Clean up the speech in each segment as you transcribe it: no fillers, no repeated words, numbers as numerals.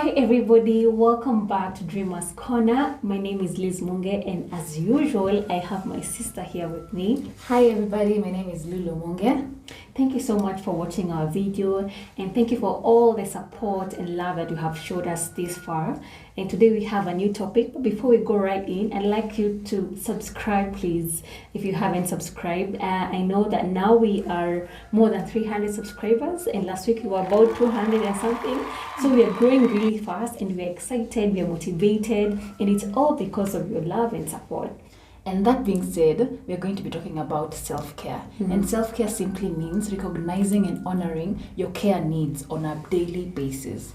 Hi everybody, welcome back to Dreamers Corner. My name is Liz Munge, and as usual, I have my sister here with me. Hi everybody, my name is Lulu Munge. Thank you so much for watching our video, and thank you for all the support and love that you have showed us this far. And today we have a new topic, but before we go right in, I'd like you to subscribe, please, if you haven't subscribed. I know that now we are more than 300 subscribers, and last week we were about 200 and something. So we are growing really fast, and we're excited, we're motivated, and it's all because of your love and support. And that being said, we're going to be talking about self-care. And self-care simply means recognizing and honoring your care needs on a daily basis.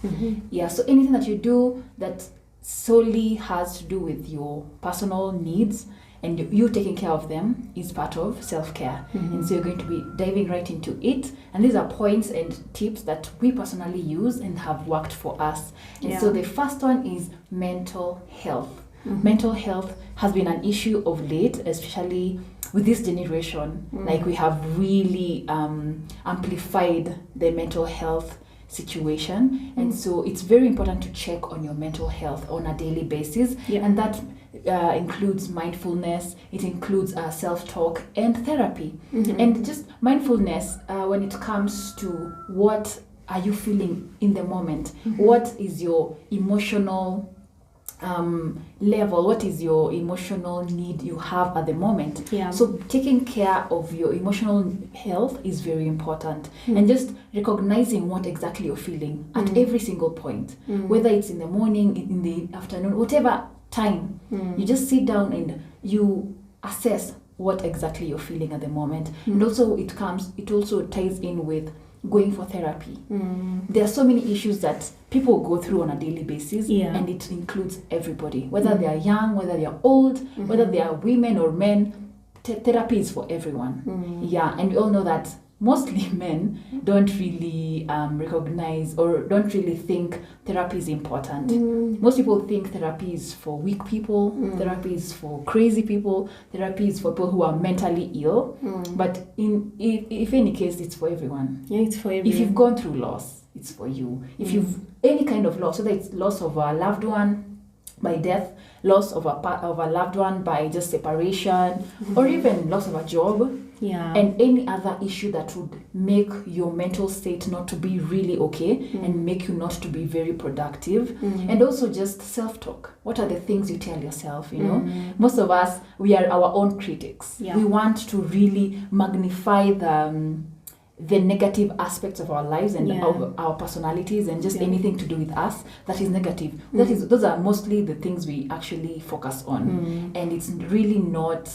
Yeah, so anything that you do that solely has to do with your personal needs and you taking care of them is part of self-care. And so you're going to be diving right into it. And these are points and tips that we personally use and have worked for us. And so the first one is mental health. Mental health has been an issue of late, especially with this generation. Like, we have really amplified the mental health situation, and so it's very important to check on your mental health on a daily basis. And that includes mindfulness, it includes self-talk and therapy. And just mindfulness when it comes to what are you feeling in the moment, what is your emotional level, what is your emotional need you have at the moment. So taking care of your emotional health is very important, and just recognizing what exactly you're feeling at every single point, whether it's in the morning, in the afternoon, whatever time. You just sit down and you assess what exactly you're feeling at the moment. And also it also ties in with going for therapy. There are so many issues that people go through on a daily basis, and it includes everybody, whether they are young, whether they are old, whether they are women or men. Therapy is for everyone. And we all know that mostly men don't really recognize or don't really think therapy is important. Most people think therapy is for weak people, therapy is for crazy people, therapy is for people who are mentally ill. But if any case, it's for everyone. It's for everyone. If you've gone through loss, it's for you. If you've any kind of loss, whether it's loss of a loved one by death, loss of a loved one by just separation, or even loss of a job, and any other issue that would make your mental state not to be really okay and make you not to be very productive. And also just self-talk. What are the things you tell yourself? You know, most of us, we are our own critics. We want to really magnify the negative aspects of our lives and of our personalities, and just anything to do with us that is negative. Those are mostly the things we actually focus on, and it's really not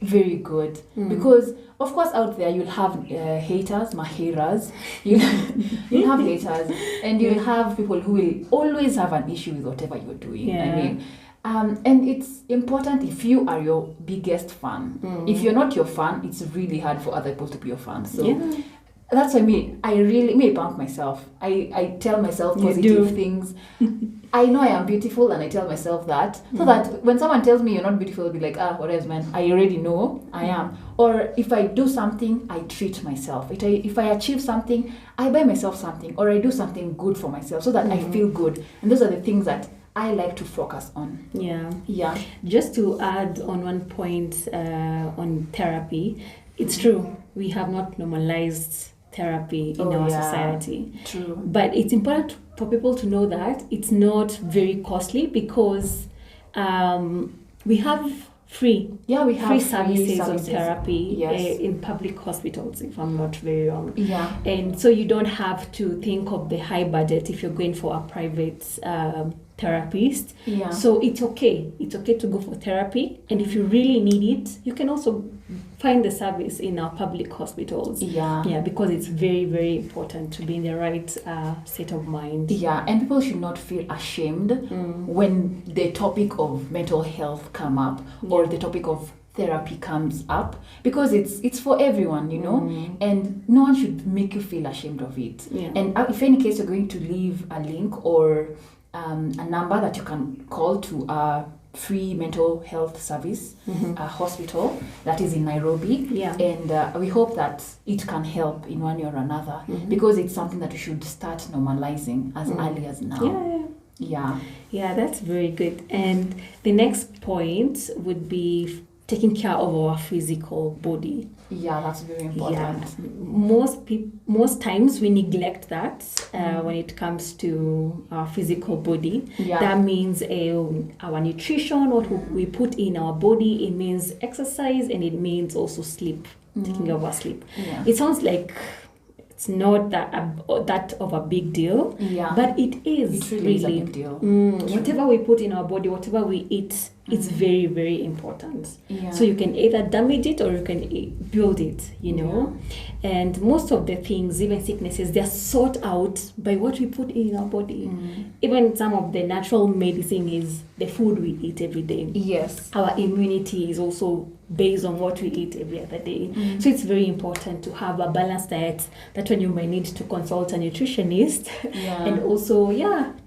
very good, because of course out there you'll have haters, mahiras, you'll have haters, and you'll have people who will always have an issue with whatever you're doing. I mean, and it's important if you are your biggest fan. If you're not your fan, it's really hard for other people to be your fan. So that's what I mean. I really pump myself. I tell myself positive things. I know I am beautiful, and I tell myself that, so that when someone tells me you're not beautiful, I'll be like, what else, man? I already know I am. Or if I do something, I treat myself. If I achieve something, I buy myself something, or I do something good for myself, so that I feel good. And those are the things that I like to focus on. Just to add on one point on therapy, it's true, we have not normalized therapy in our society. True. But it's important for people to know that it's not very costly, because we have free services of therapy in public hospitals, if I'm not very wrong. And so you don't have to think of the high budget if you're going for a private therapist. So it's okay to go for therapy, and if you really need it, you can also find the service in our public hospitals. Because it's very, very important to be in the right state of mind. And people should not feel ashamed when the topic of mental health come up, or the topic of therapy comes up, because it's for everyone, you know, and no one should make you feel ashamed of it. And if any case, you're going to leave a link or a number that you can call to free mental health service hospital that is in Nairobi. Yeah. And we hope that it can help in one way or another, because it's something that we should start normalizing as early as now. Yeah, that's very good. And the next point would be taking care of our physical body. Yeah, that's very important. Most times we neglect that when it comes to our physical body. That means our nutrition, what we put in our body. It means exercise, and it means also sleep, taking care of our sleep. It sounds like it's not that of a big deal, but it is. It really is a big deal. Whatever we put in our body, whatever we eat, it's very, very important. So you can either damage it or you can build it, And most of the things, even sicknesses, they're sought out by what we put in our body. Even some of the natural medicine is the food we eat every day. Yes. Our immunity is also based on what we eat every other day. So it's very important to have a balanced diet. That's when you might need to consult a nutritionist. And also,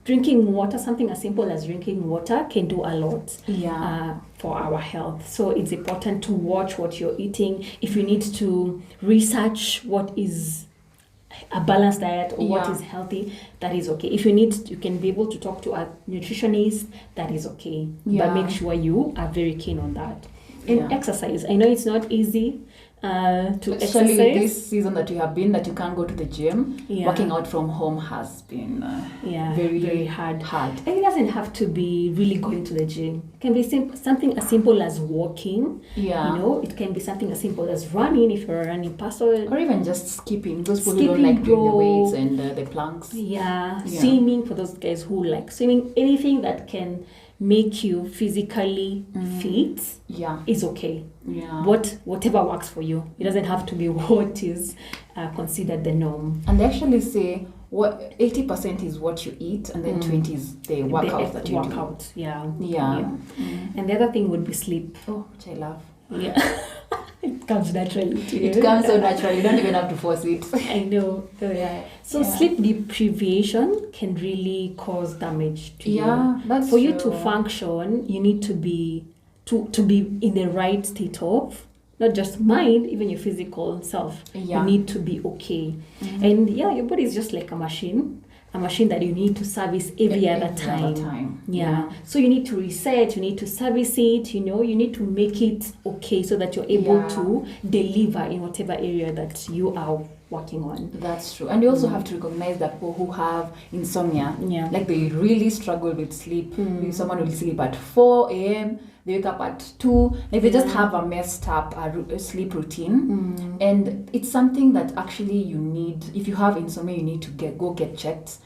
drinking water, something as simple as drinking water can do a lot for our health. So it's important to watch what you're eating. If you need to research what is a balanced diet or what is healthy, that is okay. If you can be able to talk to a nutritionist, that is okay. But make sure you are very keen on that. And exercise. I know it's not easy to especially exercise. This season that you have been, that you can't go to the gym, working out from home has been very, very hard. And it doesn't have to be really going to the gym. It can be something as simple as walking. It can be something as simple as running if you're a running person. Or even just skipping. Those people who don't like doing the weights and the planks. Swimming, for those guys who like swimming. Anything that can make you physically fit is okay. Whatever works for you. It doesn't have to be what is considered the norm. And they actually say 80% is what you eat, and then 20 is the workout that you do. And the other thing would be sleep. Oh, which I love. It comes naturally to you. It comes so naturally. You don't even have to force it. I know. So sleep deprivation can really cause damage to you. That's For you to function, you need to be in the right state of not just mind, even your physical self. You need to be okay. And your body is just like a machine that you need to service every other time. So you need to reset, you need to service it, you need to make it okay so that you're able to deliver in whatever area that you are working on. That's true. And you also have to recognize that people who have insomnia, like they really struggle with sleep. Someone will sleep at 4 a.m., they wake up at 2, like they just have a messed up sleep routine. And it's something that actually you need, if you have insomnia, you need to go get checked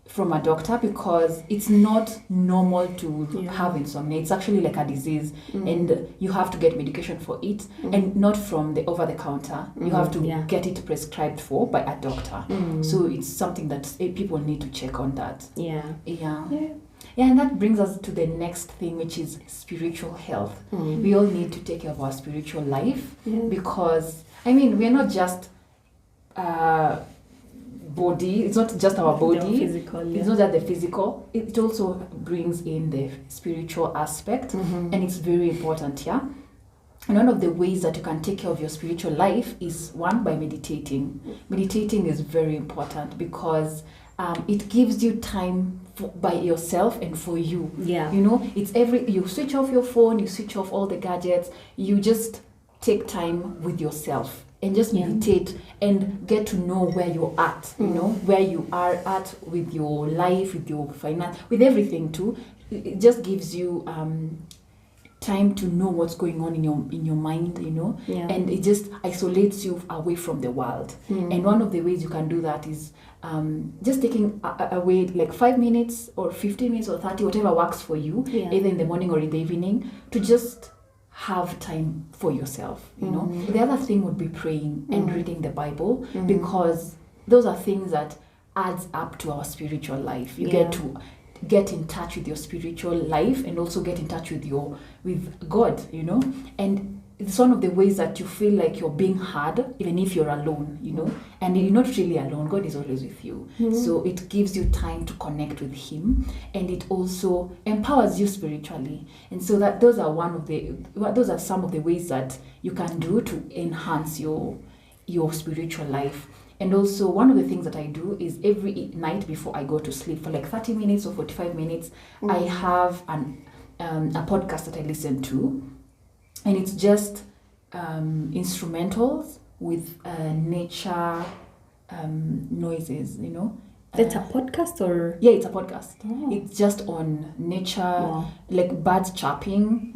from a doctor, because it's not normal to have insomnia. It's actually like a disease, and you have to get medication for it, and not from the over-the-counter. You have to get it prescribed for by a doctor. So it's something that people need to check on that. Yeah, and that brings us to the next thing, which is spiritual health. We all need to take care of our spiritual life, because, we're not just body. It's not just our body. It's not just the physical. It also brings in the spiritual aspect, and it's very important, And one of the ways that you can take care of your spiritual life is, one, by meditating. Meditating is very important because it gives you time by yourself and for you. It's you switch off your phone, you switch off all the gadgets, you just take time with yourself and just meditate and get to know where you're at, where you are at with your life, with your finance, with everything too. It just gives you time to know what's going on in your mind, and it just isolates you away from the world. And one of the ways you can do that is just taking away like 5 minutes or 15 minutes or 30, whatever works for you, either in the morning or in the evening, to just have time for yourself. The other thing would be praying and reading the Bible, because those are things that adds up to our spiritual life. You get to get in touch with your spiritual life and also get in touch with God, and it's one of the ways that you feel like you're being heard, even if you're alone, and you're not really alone. God is always with you. So it gives you time to connect with Him, and it also empowers you spiritually. And so those are some of the ways that you can do to enhance your spiritual life. And also, one of the things that I do is every night before I go to sleep, for like 30 minutes or 45 minutes, I have a podcast that I listen to. And it's just instrumentals with nature noises, That's a podcast or? Yeah, it's a podcast. Oh. It's just on nature, like birds chirping,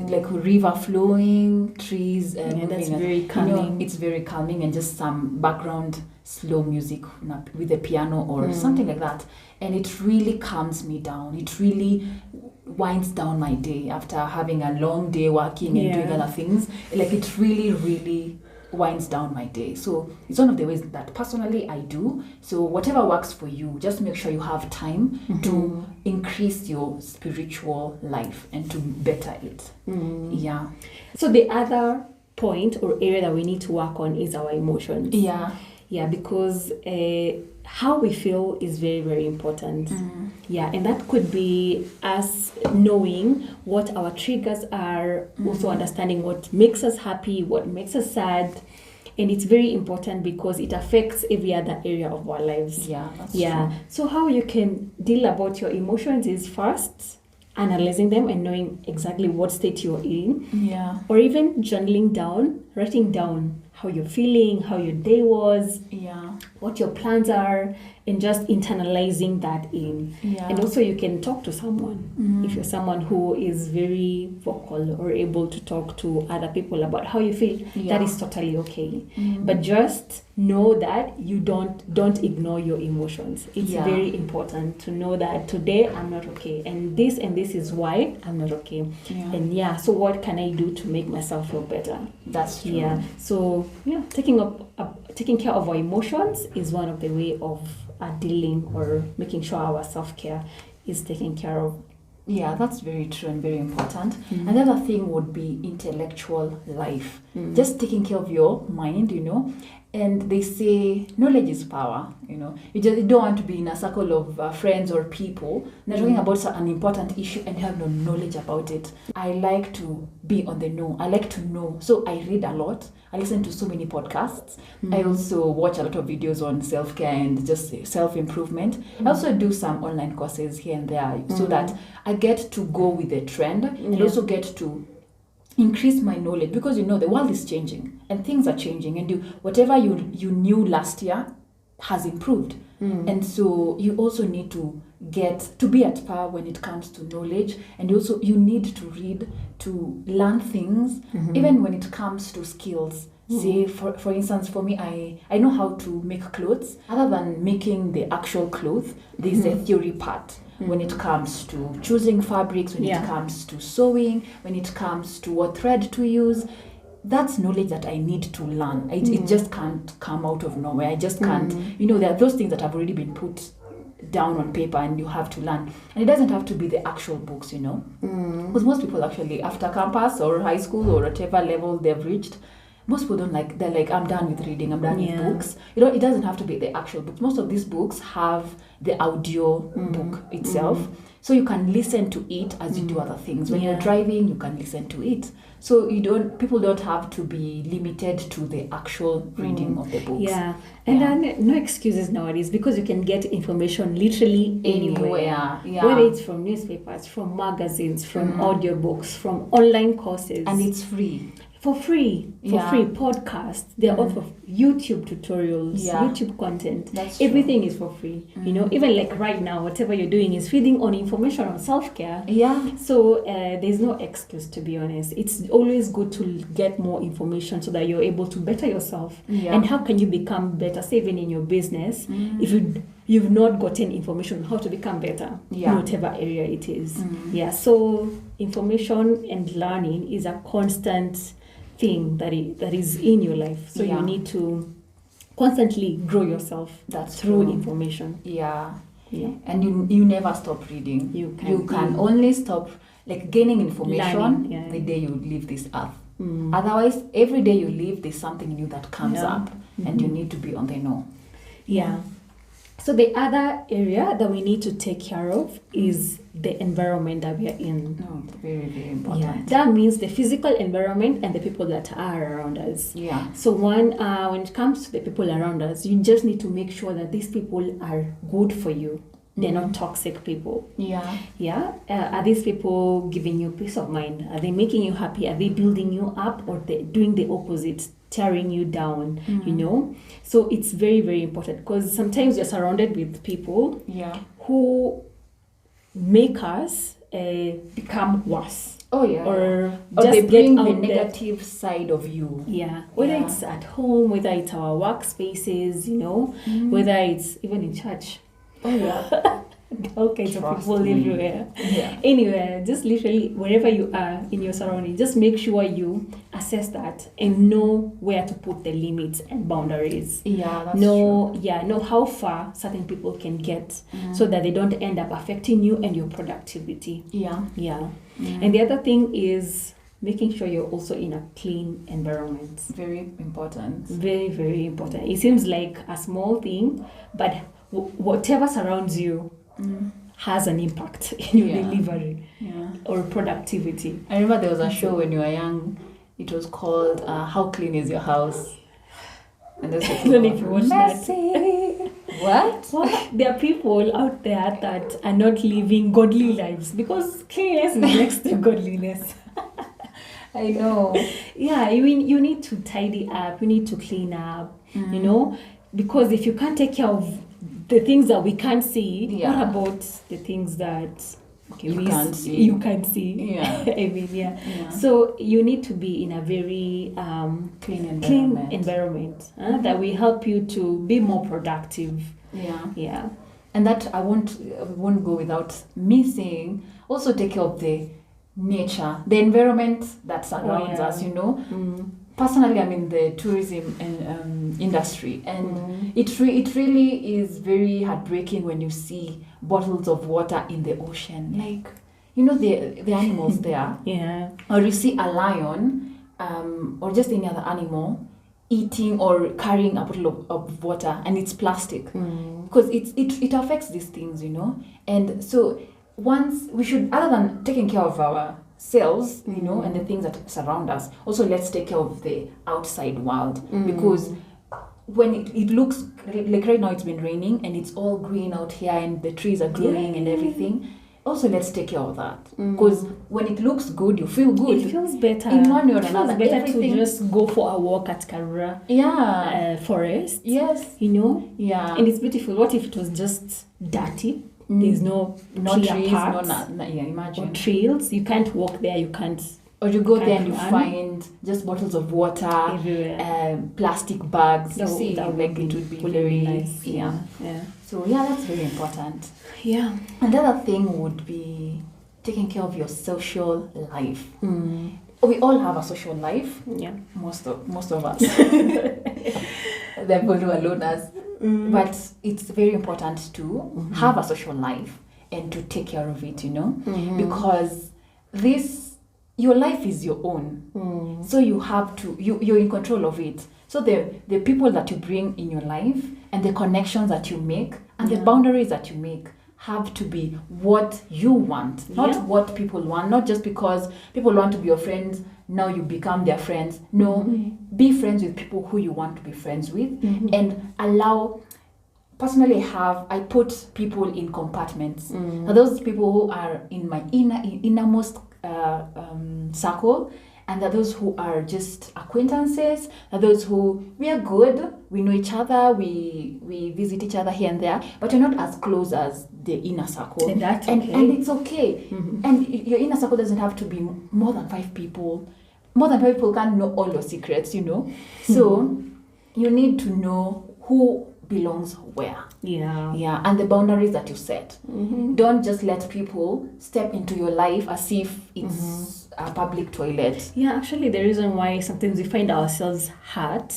like river flowing, trees moving. That's very calming. It's very calming, and just some background slow music with a piano or something like that. And it really calms me down. It really winds down my day after having a long day working and doing other things. Like it really, really winds down my day. So it's one of the ways that personally I do. So whatever works for you, just make sure you have time to increase your spiritual life and to better it. Yeah. So the other point or area that we need to work on is our emotions. Yeah, because how we feel is very, very important. Yeah, and that could be us knowing what our triggers are, also understanding what makes us happy, what makes us sad. And it's very important because it affects every other area of our lives. Yeah, that's true. So how you can deal about your emotions is first analyzing them and knowing exactly what state you're in. Yeah. Or even journaling down, writing down how you're feeling, how your day was, what your plans are, and just internalizing that in. And also you can talk to someone. If you're someone who is very vocal or able to talk to other people about how you feel, that is totally okay. But just know that you don't ignore your emotions. It's very important to know that today I'm not okay, and this is why I'm not okay. And so what can I do to make myself feel better? That's true. So taking care of our emotions is one of the way of dealing or making sure our self-care is taken care of. Yeah, that's very true and very important. Another thing would be intellectual life. Just taking care of your mind, And they say knowledge is power, You don't want to be in a circle of friends or people. They're talking about an important issue and you have no knowledge about it. I like to be on the know. I like to know. So I read a lot. I listen to so many podcasts. I also watch a lot of videos on self-care and just self-improvement. I also do some online courses here and there so that I get to go with the trend and also get to increase my knowledge, because the world is changing and things are changing, and whatever you knew last year has improved. And so you also need to get to be at par when it comes to knowledge, and also you need to read to learn things, even when it comes to skills. Say for instance, for me, I know how to make clothes. Other than making the actual cloth, there's the theory part. When it comes to choosing fabrics, when it comes to sewing, when it comes to what thread to use, that's knowledge that I need to learn. It just can't come out of nowhere. I just can't, there are those things that have already been put down on paper and you have to learn. And it doesn't have to be the actual books, Because most people actually, after campus or high school or whatever level they've reached, most people they're like, I'm done with reading, I'm done with books. It doesn't have to be the actual books. Most of these books have the audio book itself. So you can listen to it as you do other things. When you're driving, you can listen to it. So people don't have to be limited to the actual reading of the books. Yeah. And then no excuses nowadays, because you can get information literally anywhere. Yeah. Whether it's from newspapers, from magazines, from audiobooks, from online courses. And it's free. For free podcasts. There are also YouTube tutorials, YouTube content. That's true. Everything is for free. Even like right now, whatever you're doing is feeding on information on self-care. So there's no excuse, to be honest. It's always good to get more information so that you're able to better yourself. And how can you become better, say even in your business, if you've not gotten information on how to become better in whatever area it is. So information and learning is a constant thing that is in your life. So you need to constantly grow yourself through information. And you never stop reading. You can only stop gaining information the day you leave this earth. Otherwise, every day you live, there's something new that comes up, and you need to be on the know. Yeah. So the other area that we need to take care of is the environment that we are in. Very, very important. Yeah, that means the physical environment and the people that are around us. Yeah. So when it comes to the people around us, you just need to make sure that these people are good for you. They're not toxic people. Yeah. Yeah. Are these people giving you peace of mind? Are they making you happy? Are they building you up, or they doing the opposite, tearing you down? You know. So it's very, very important, because sometimes you're surrounded with people who make us become worse. Oh yeah. Or just they bring the negative side of you. Yeah. Whether it's at home, whether it's our workspaces, you know, whether it's even in church. Oh yeah. All kinds of people everywhere. Yeah. Anyway, just literally wherever you are in your surroundings, just make sure you assess that and know where to put the limits and boundaries. Yeah, that's true. Know how far certain people can get, so that they don't end up affecting you and your productivity. Yeah. And the other thing is making sure you're also in a clean environment. Very important. Very, very important. It seems like a small thing, but whatever surrounds you has an impact in your delivery or productivity. I remember there was a show when you were young. It was called How Clean Is Your House? And I don't know if you watched that. What? There are people out there that are not living godly lives, because cleanliness is next to godliness. I know. Yeah, I mean, you need to tidy up. You need to clean up. You know, because if you can't take care of the things that we can't see, what about the things that you can't see? Yeah. I mean, So you need to be in a very clean environment that will help you to be more productive. Yeah. And that I won't go without me saying, also take care of the nature, the environment that surrounds us, you know. Personally, I'm in the tourism and industry, and it really is very heartbreaking when you see bottles of water in the ocean, like, you know, the animals there. Yeah. Or you see a lion, or just any other animal eating or carrying a bottle of water, and it's plastic, because it affects these things, you know. And so once we should, other than taking care of ourselves, you know, and the things that surround us, also let's take care of the outside world, because when it looks like right now it's been raining and it's all green out here and the trees are growing and everything, also let's take care of that, because when it looks good, you feel good. It feels better in one way or another. It feels better to just go for a walk at Karura forest. Yes. You know. Yeah. And it's beautiful. What if it was just dirty? There's no trees, parts, imagine. Or trails. You can't walk there. You can't. Or you go there and you find just bottles of water, everywhere, plastic bags. You see, that like it would be very nice. Yeah. So that's very important. Yeah. Another thing would be taking care of your social life. We all have a social life. Yeah. Most of us. They're going to alone us. But it's very important to have a social life and to take care of it, you know, because your life is your own. So you have to, you're in control of it. So the people that you bring in your life and the connections that you make and the boundaries that you make have to be what you want, not what people want, not just because people want to be your friends, now you become their friends. No, be friends with people who you want to be friends with, and allow. Personally, I put people in compartments. Now, those people who are in my innermost circle, and there are those who are just acquaintances. There are those who we are good, we know each other, we visit each other here and there, but you're not as close as the inner circle. And that's okay. And it's okay. And your inner circle doesn't have to be more than 5 people. More than 5 people can't know all your secrets, you know. So you need to know who belongs where. Yeah, and the boundaries that you set. Don't just let people step into your life as if it's a public toilet. Yeah, actually the reason why sometimes we find ourselves hurt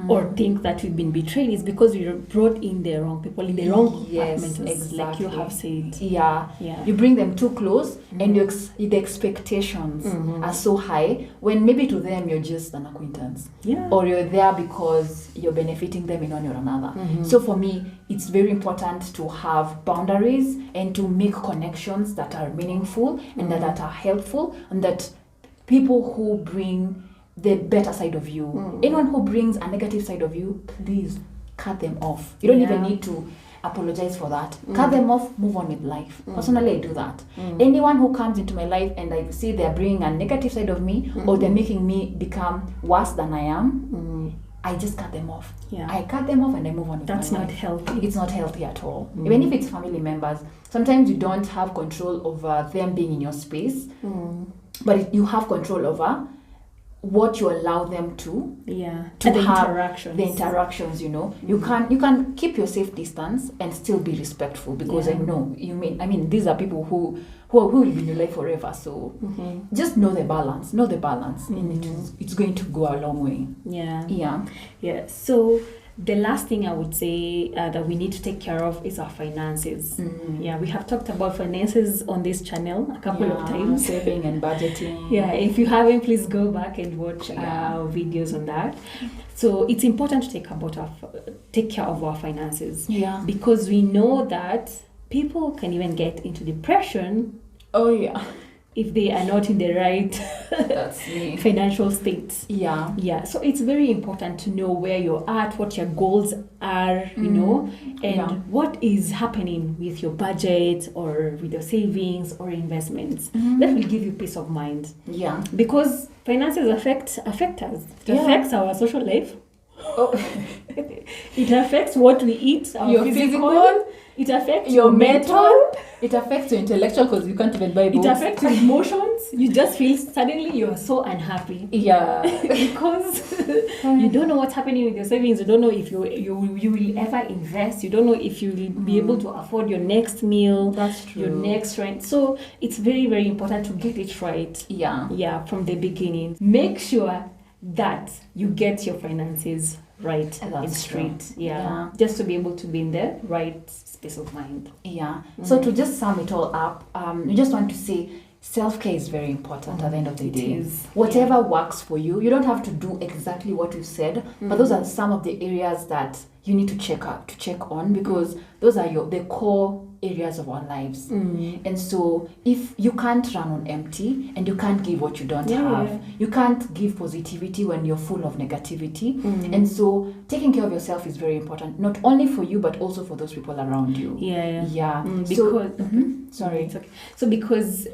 or think that we've been betrayed is because we brought in the wrong people in the wrong compartments, exactly. like you have said. Yeah. You bring them too close, and the expectations are so high, when maybe to them you're just an acquaintance, or you're there because you're benefiting them in one or another. So for me, it's very important to have boundaries and to make connections that are meaningful and that are helpful, and that people who bring the better side of you, anyone who brings a negative side of you, please cut them off. You don't even need to apologize for that. Cut them off, move on with life. Personally, I do that. Anyone who comes into my life and I see they're bringing a negative side of me, or they're making me become worse than I am, I just cut them off. I cut them off and I move on with my life. That's not healthy. It's not healthy at all. Even if it's family members, sometimes you don't have control over them being in your space, but you have control over what you allow them to the have interactions. you know. You can keep your safe distance and still be respectful, because I know these are people who will be in your life forever, so just know the balance, and it's going to go a long way. So the last thing I would say that we need to take care of is our finances. We have talked about finances on this channel a couple of times. Saving and budgeting. If you haven't, please go back and watch our videos on that. So it's important to take care of our finances. Because we know that people can even get into depression. If they are not in the right financial state. So it's very important to know where you're at, what your goals are, you know, and what is happening with your budget or with your savings or investments. That will give you peace of mind. Because finances affect us. It affects our social life. It affects what we eat, your physical. It affects your mental. It affects your intellectual, because you can't even buy books. It affects your emotions. You just feel suddenly you're so unhappy. Because you don't know what's happening with your savings. You don't know if you will ever invest. You don't know if you will be able to afford your next meal. That's true. Your next rent. So it's very, very important to get it right. From the beginning. Make sure that you get your finances right and straight. Just to be able to be in the right space of mind. So to just sum it all up, we just want to say self-care is very important at the end of the day. Whatever works for you. You don't have to do exactly what you said, but those are some of the areas that you need to check on, because those are the core areas of our lives. And so if you can't run on empty, and you can't give what you don't have, you can't give positivity when you're full of negativity. And so taking care of yourself is very important, not only for you but also for those people around you. Because sorry, it's okay. So because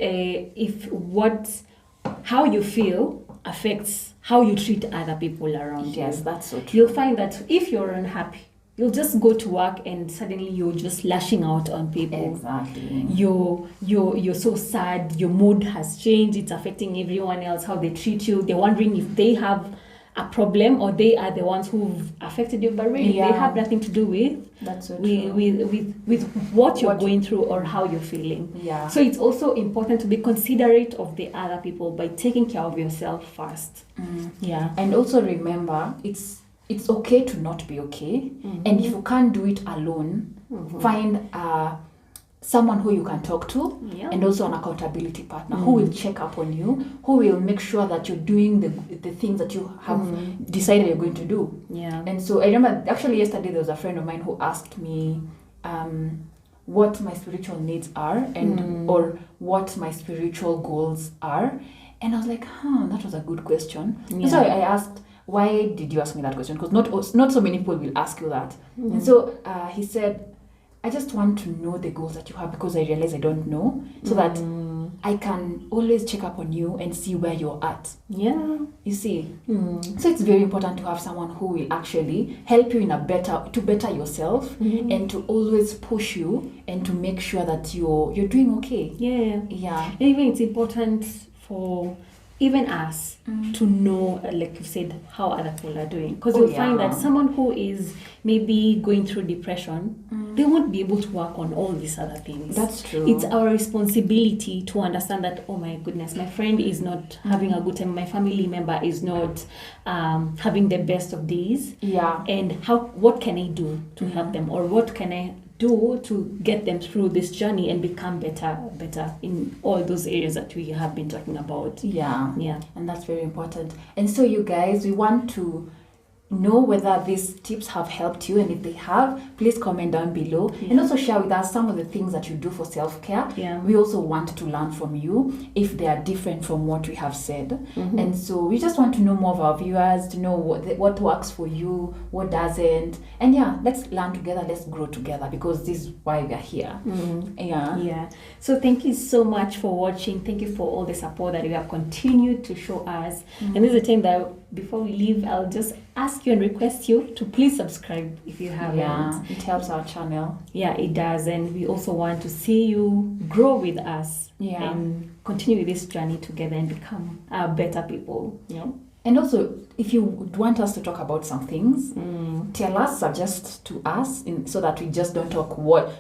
how you feel affects how you treat other people around you. That's so true. You'll find that if you're unhappy, you'll just go to work and suddenly you're just lashing out on people. Exactly. You're so sad. Your mood has changed. It's affecting everyone else, how they treat you. They're wondering if they have a problem or they are the ones who've affected you, but really they have nothing to do with what you're going through or how you're feeling. So it's also important to be considerate of the other people by taking care of yourself first. And also remember, it's okay to not be okay. And if you can't do it alone, find someone who you can talk to, and also an accountability partner who will check up on you, who will make sure that you're doing the things that you have decided you're going to do. And so I remember actually yesterday there was a friend of mine who asked me what my spiritual needs are or what my spiritual goals are, and I was like, that was a good question. And so I asked, why did you ask me that question? Because not so many people will ask you that. And so he said, I just want to know the goals that you have, because I realize I don't know, so that I can always check up on you and see where you're at. You see. So it's very important to have someone who will actually help you to better yourself, and to always push you and to make sure that you're doing okay. And even it's important for even us to know, like you said, how other people are doing, because you'll find that someone who is maybe going through depression they won't be able to work on all these other things. That's true. It's our responsibility to understand that, oh my goodness, my friend is not having a good time, my family member is not having the best of days. Yeah. And what can I do to help them, or what can I do to get them through this journey and become better in all those areas that we have been talking about. Yeah. Yeah. And that's very important. And so you guys, we want to know whether these tips have helped you, and if they have, please comment down below. And also share with us some of the things that you do for self-care. We also want to learn from you if they are different from what we have said. And so we just want to know more of our viewers, to know what works for you, what doesn't, and let's learn together, let's grow together, because this is why we are here. So thank you so much for watching. Thank you for all the support that you have continued to show us. And this is the time that before we leave, I'll just ask you and request you to please subscribe if you haven't. It helps our channel. It does. And we also want to see you grow with us and continue this journey together and become better people. And also, if you want us to talk about some things, tell us, suggest to us, so that we just don't talk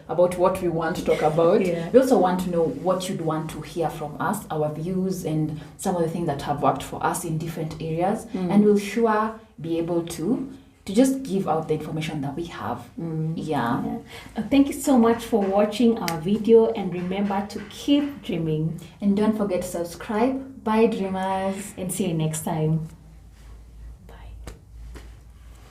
about what we want to talk about. We also want to know what you'd want to hear from us, our views, and some of the things that have worked for us in different areas. And we'll sure be able to just give out the information that we have. Thank you so much for watching our video, and remember to keep dreaming. And don't forget to subscribe. Bye, dreamers. And see you next time.